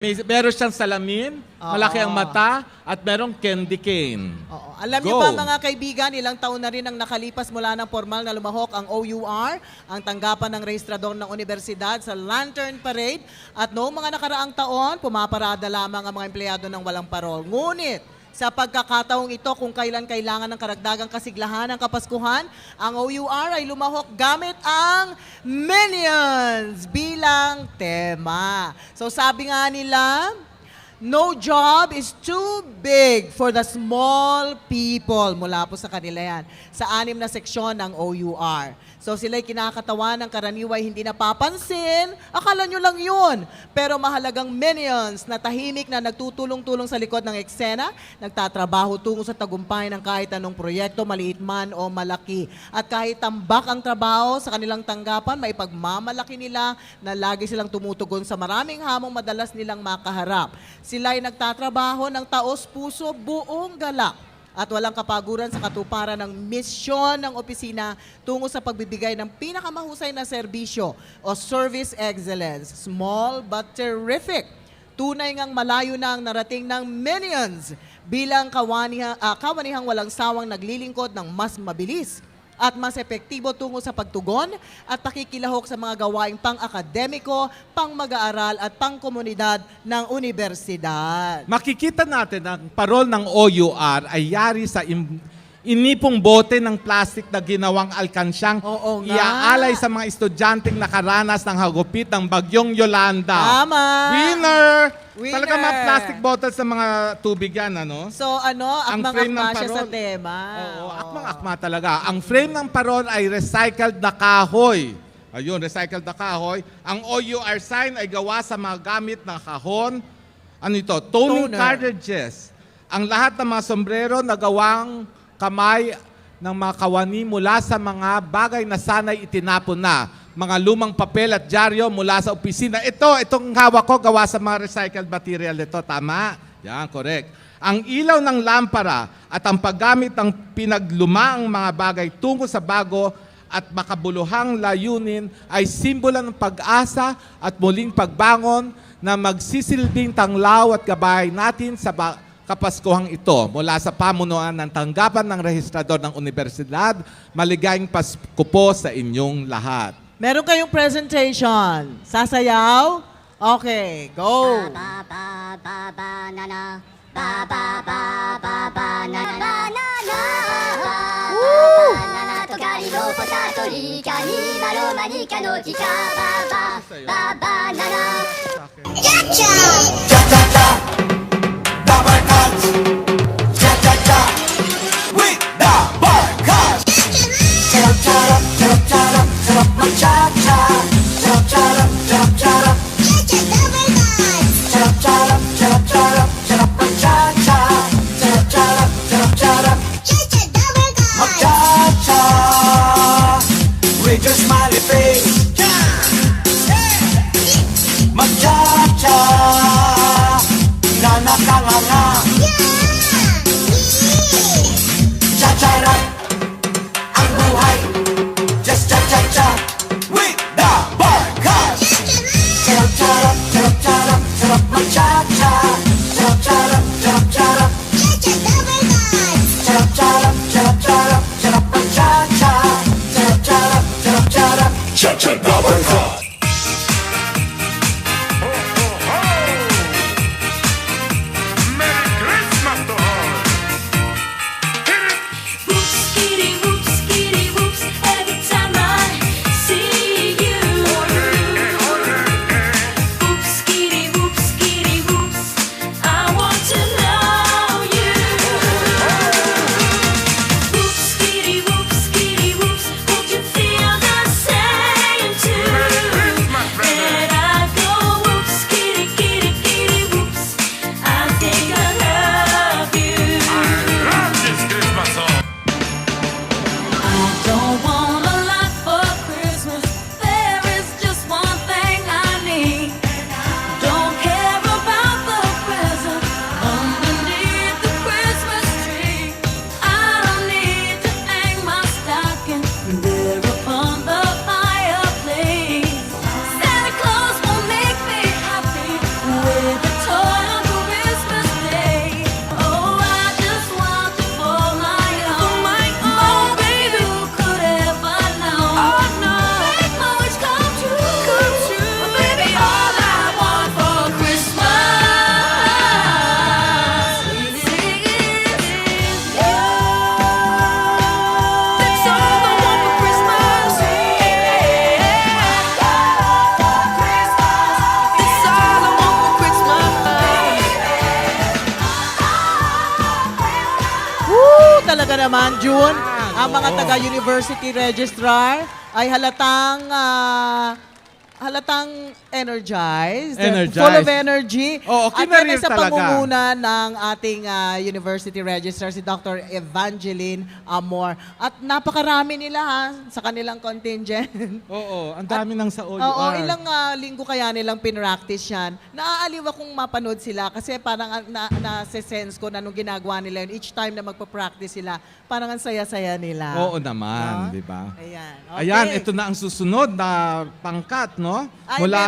Meron siyang salamin, malaki ang mata, at merong candy cane. Oo. Alam niyo ba mga kaibigan, ilang taon na rin ang nakalipas mula ng formal na lumahok ang OUR, ang tanggapan ng rehistrador ng universidad sa Lantern Parade. At noong mga nakaraang taon, pumaparada lamang ang mga empleyado ng walang parol. Ngunit, sa pagkakataong ito, kung kailan kailangan ng karagdagang kasiglahan ng Kapaskuhan, ang OUR ay lumahok gamit ang Minions bilang tema. So sabi nga nila, no job is too big for the small people. Mula po sa kanila yan. Sa 6 na seksyon ng OUR. So sila'y kinakatawan ng karaniway hindi napapansin. Akala nyo lang yun. Pero mahalagang minions na tahimik na nagtutulong-tulong sa likod ng eksena, nagtatrabaho tungo sa tagumpay ng kahit anong proyekto, maliit man o malaki. At kahit tambak ang trabaho sa kanilang tanggapan, may pagmamalaki nila na lagi silang tumutugon sa maraming hamong madalas nilang makaharap. Sila'y nagtatrabaho ng taos-puso, buong galak at walang kapaguran sa katuparan ng misyon ng opisina tungo sa pagbibigay ng pinakamahusay na serbisyo o service excellence. Small but terrific. Tunay ngang malayo na ang narating ng Minions bilang kawanihang walang sawang naglilingkod ng mas mabilis at mas epektibo tungo sa pagtugon at pakikilahok sa mga gawaing pang-akademiko, pang-mag-aaral at pang-komunidad ng universidad. Makikita natin ang parol ng OUR ay yari sa inipong bote ng plastic na ginawang alkansyang iaalay sa mga estudyanteng nakaranas ng hagupit ng bagyong Yolanda. Tama! Winner! Winner! Talaga mga plastic bottles sa mga tubig yan, ano? So akmang-akma siya sa tema. Oo, akmang-akma talaga. Ang frame ng parol ay recycled na kahoy. Ayun, recycled na kahoy. Ang OUR sign ay gawa sa mga gamit na kahon. Ano ito? Toning cartridges. Ang lahat ng mga sombrero na gawang kamay ng mga kawani mula sa mga bagay na sanay itinapon na. Mga lumang papel at dyaryo mula sa opisina. Itong hawak ko gawa sa mga recycled material ito. Tama? Yan, correct. Ang ilaw ng lampara at ang paggamit ng pinaglumaang mga bagay tungo sa bago at makabuluhang layunin ay simbolo ng pag-asa at muling pagbangon na magsisilbing tanglaw at gabay natin sa Kapaskuhang ito mula sa pamunuan ng tanggapan ng rehistrador ng universidad. Maligayang Pasko po sa inyong lahat. Meron kayong presentation. Sasayaw? Okay, go! Ba ba ba ba na na ba ba ba ba ba na na ba na na na naとガリのポタトリカにマロマニカのキカババババナナキャッチャーWith your smiley face, Magcha-cha. talaga naman, June. Ang mga taga-university registrar ay halatang energized, Energized. full of energy. Oo, At yan kinarir ay sa talaga. pangunguna ng ating university registrar, si Dr. Evangeline Amor. At napakarami nila sa kanilang contingent. Oo, ang dami ng sa OUR. Oo, ilang linggo kaya nilang pinractice yan. Naaaliw akong mapanood sila kasi parang na-sense ko na nung ginagawa nila yun, each time na magpa-practice sila, parang ang saya-saya nila. Oo naman, di ba? Ayan. Ayan, Okay. ito na ang susunod na pangkat, no? Ay, Mula